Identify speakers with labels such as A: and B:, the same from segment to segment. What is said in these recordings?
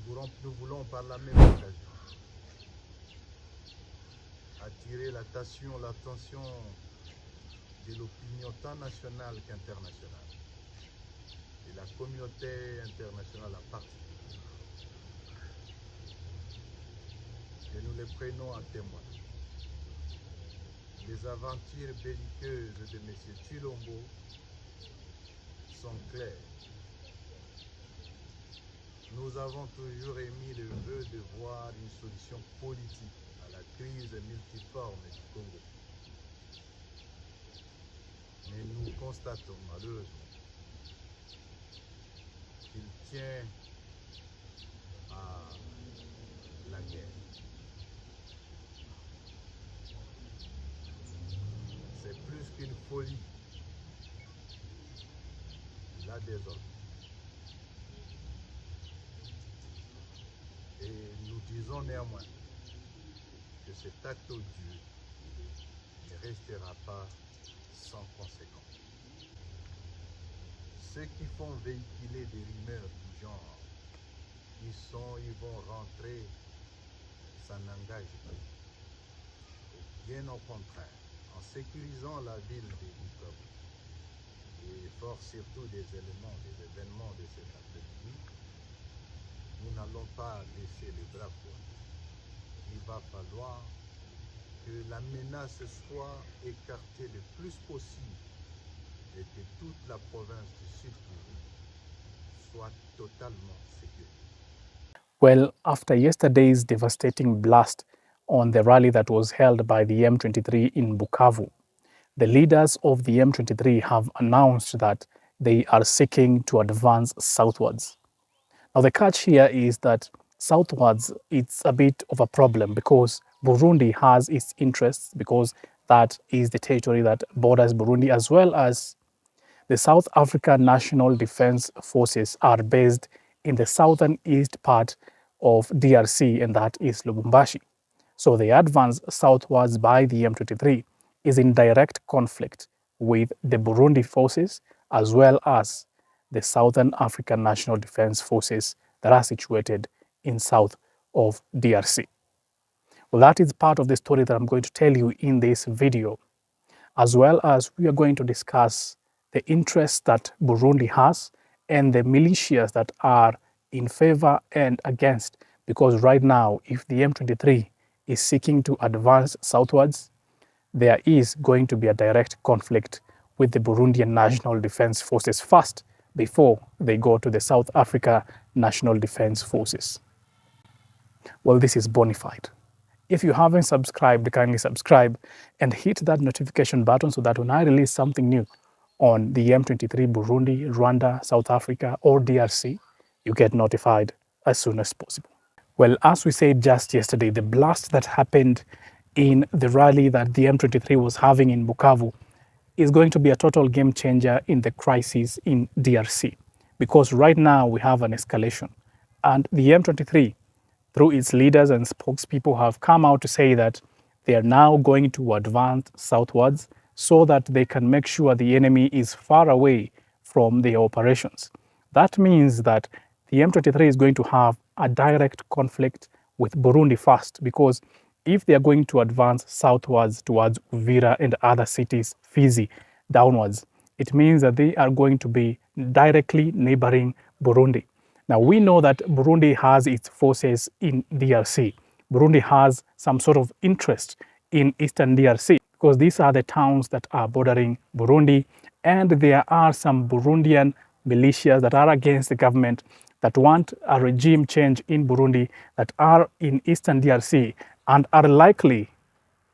A: nous voulons par la même occasion attirer l'attention de l'opinion tant nationale qu'internationale et la communauté internationale en particulier. Et nous les prenons en témoin. Les aventures belliqueuses de M. Chilombo sont claires. Nous avons toujours émis le vœu de voir une solution politique à la crise multiforme du Congo. Mais nous constatons malheureusement qu'il tient à la guerre. C'est plus qu'une folie. Il a désormais. Et nous disons néanmoins que cet acte odieux ne restera pas sans conséquence. Ceux qui font véhiculer des rumeurs du genre, ils vont rentrer, ça n'engage pas. Bien au contraire, en sécurisant la ville de Bukavu et fort surtout des événements de cet après-midi, nous n'allons pas laisser les bras croisés. Il va falloir que la menace soit écartée le plus possible et que toute la province du Sud soit totalement sécurisée.
B: Well, after yesterday's devastating blast on the rally that was held by the M23 in Bukavu, the leaders of the M23 have announced that they are seeking to advance southwards. Now, the catch here is that southwards, it's a bit of a problem because Burundi has its interests, because that is the territory that borders Burundi, as well as the South African National Defense Forces are based in the southern east part of DRC, and that is Lubumbashi. So the advance southwards by the M23 is in direct conflict with the Burundi forces as well as the Southern African National Defense Forces that are situated in south of DRC. Well, that is part of the story that I'm going to tell you in this video, as well as we are going to discuss the interests that Burundi has and the militias that are in favor and against, because right now, if the M23 is seeking to advance southwards, there is going to be a direct conflict with the Burundian National Defense Forces first before they go to the South Africa National Defense Forces. Well, this is Bonafide. If you haven't subscribed, kindly subscribe and hit that notification button so that when I release something new on the M23 Burundi, Rwanda, South Africa, or DRC, you get notified as soon as possible. Well, as we said just yesterday, the blast that happened in the rally that the M23 was having in Bukavu is going to be a total game changer in the crisis in DRC, because right now we have an escalation, and the M23, through its leaders and spokespeople, have come out to say that they are now going to advance southwards so that they can make sure the enemy is far away from their operations. That means that the M23 is going to have a direct conflict with Burundi first, because if they are going to advance southwards towards Uvira and other cities, Fizi, downwards, it means that they are going to be directly neighboring Burundi. Now, we know that Burundi has its forces in DRC. Burundi has some sort of interest in eastern DRC because these are the towns that are bordering Burundi, and there are some Burundian militias that are against the government, that want a regime change in Burundi, that are in eastern DRC and are likely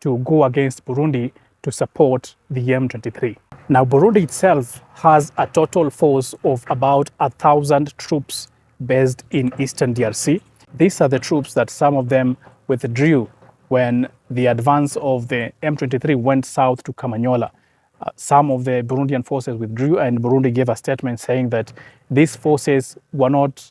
B: to go against Burundi to support the M23. Now, Burundi itself has a total force of about 1,000 troops based in eastern DRC. These are the troops that some of them withdrew when the advance of the M23 went south to Kamanyola. Some of the Burundian forces withdrew, and Burundi gave a statement saying that these forces were not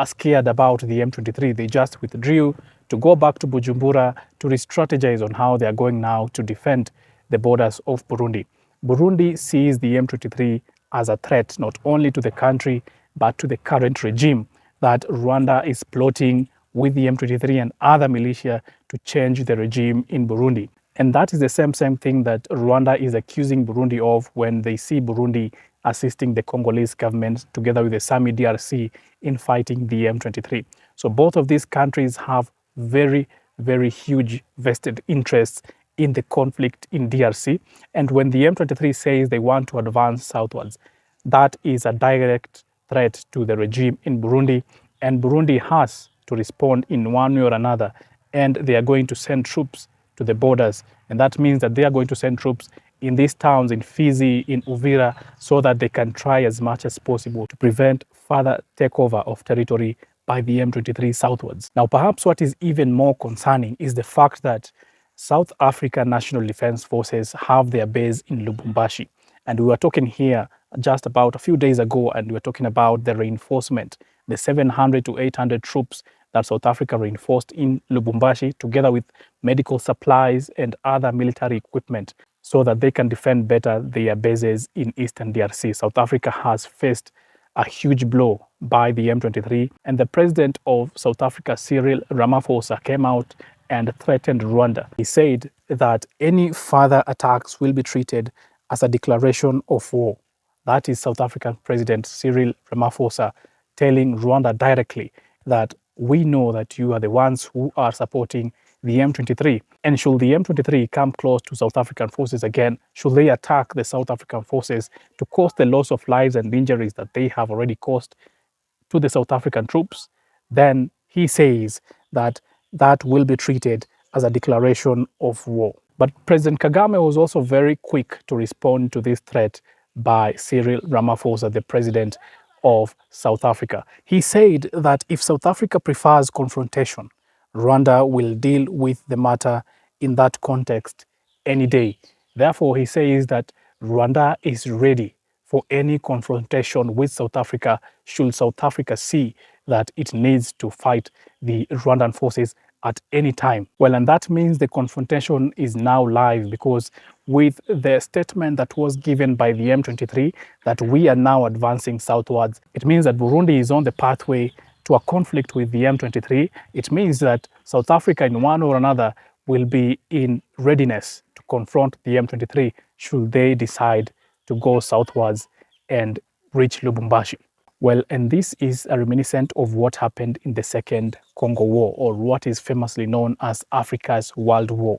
B: scared about the M23. They just withdrew to go back to Bujumbura to re-strategize on how they are going now to defend the borders of Burundi. Burundi sees the M23 as a threat not only to the country but to the current regime that Rwanda is plotting with the M23 and other militia to change the regime in Burundi. And that is the same thing that Rwanda is accusing Burundi of when they see Burundi assisting the Congolese government together with the SAMI DRC in fighting the M23. So both of these countries have very, very huge vested interests in the conflict in DRC. And when the M23 says they want to advance southwards, that is a direct threat to the regime in Burundi, and Burundi has to respond in one way or another, and they are going to send troops to the borders, and that means that they are going to send troops in these towns, in Fizi, in Uvira, so that they can try as much as possible to prevent further takeover of territory by the M23 southwards. Now, perhaps what is even more concerning is the fact that South African National Defense Forces have their base in Lubumbashi. And we were talking here just about a few days ago, and we were talking about the reinforcement, the 700 to 800 troops that South Africa reinforced in Lubumbashi, together with medical supplies and other military equipment, so that they can defend better their bases in eastern DRC. South Africa has faced a huge blow by the M23, and the president of South Africa, Cyril Ramaphosa, came out and threatened Rwanda. He said that any further attacks will be treated as a declaration of war. That is South African President Cyril Ramaphosa telling Rwanda directly that we know that you are the ones who are supporting the M23. And should the M23 come close to South African forces again, should they attack the South African forces to cause the loss of lives and injuries that they have already caused to the South African troops, then he says that that will be treated as a declaration of war. But President Kagame was also very quick to respond to this threat by Cyril Ramaphosa, the president of South Africa. He said that if South Africa prefers confrontation, Rwanda will deal with the matter in that context any day. Therefore, he says that Rwanda is ready for any confrontation with South Africa should South Africa see that it needs to fight the Rwandan forces at any time. Well, and that means the confrontation is now live, because with the statement that was given by the M23 that we are now advancing southwards, it means that Burundi is on the pathway to a conflict with the M23. It means that South Africa, in one or another, will be in readiness to confront the M23 should they decide to go southwards and reach Lubumbashi. Well, and this is a reminiscent of what happened in the Second Congo War, or what is famously known as Africa's World War,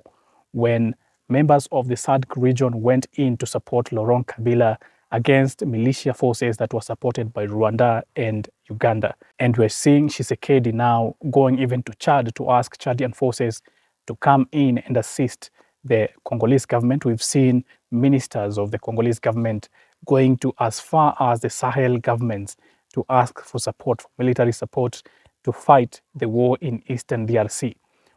B: when members of the SADC region went in to support Laurent Kabila against militia forces that were supported by Rwanda and Uganda. And we're seeing Tshisekedi now going even to Chad to ask Chadian forces to come in and assist the Congolese government. We've seen ministers of the Congolese government going to as far as the Sahel governments to ask for support, for military support to fight the war in eastern DRC.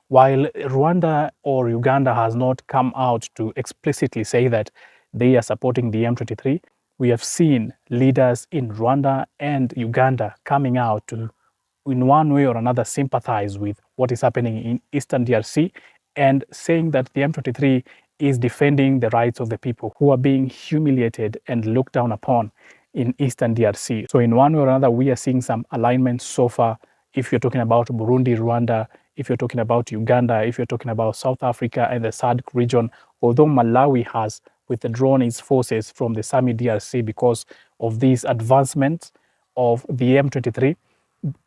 B: While Rwanda or Uganda has not come out to explicitly say that they are supporting the M23, we have seen leaders in Rwanda and Uganda coming out to, in one way or another, sympathize with what is happening in eastern DRC and saying that the M23 is defending the rights of the people who are being humiliated and looked down upon in eastern DRC. So in one way or another, we are seeing some alignment so far. If you're talking about Burundi, Rwanda, if you're talking about Uganda, if you're talking about South Africa and the SADC region, although Malawi has withdrawn its forces from the SAMI DRC because of these advancements of the M23,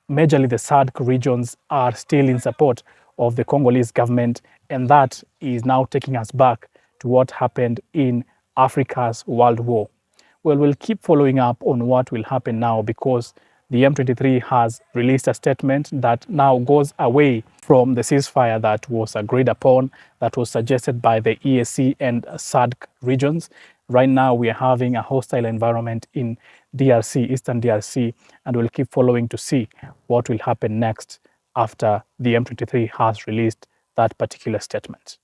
B: majorly the SADC regions are still in support of the Congolese government, and that is now taking us back to what happened in Africa's World War. Well, we'll keep following up on what will happen now, because the M23 has released a statement that now goes away from the ceasefire that was agreed upon, that was suggested by the EAC and SADC regions. Right now, we are having a hostile environment in DRC, Eastern DRC, and we'll keep following to see what will happen next after the M23 has released that particular statement.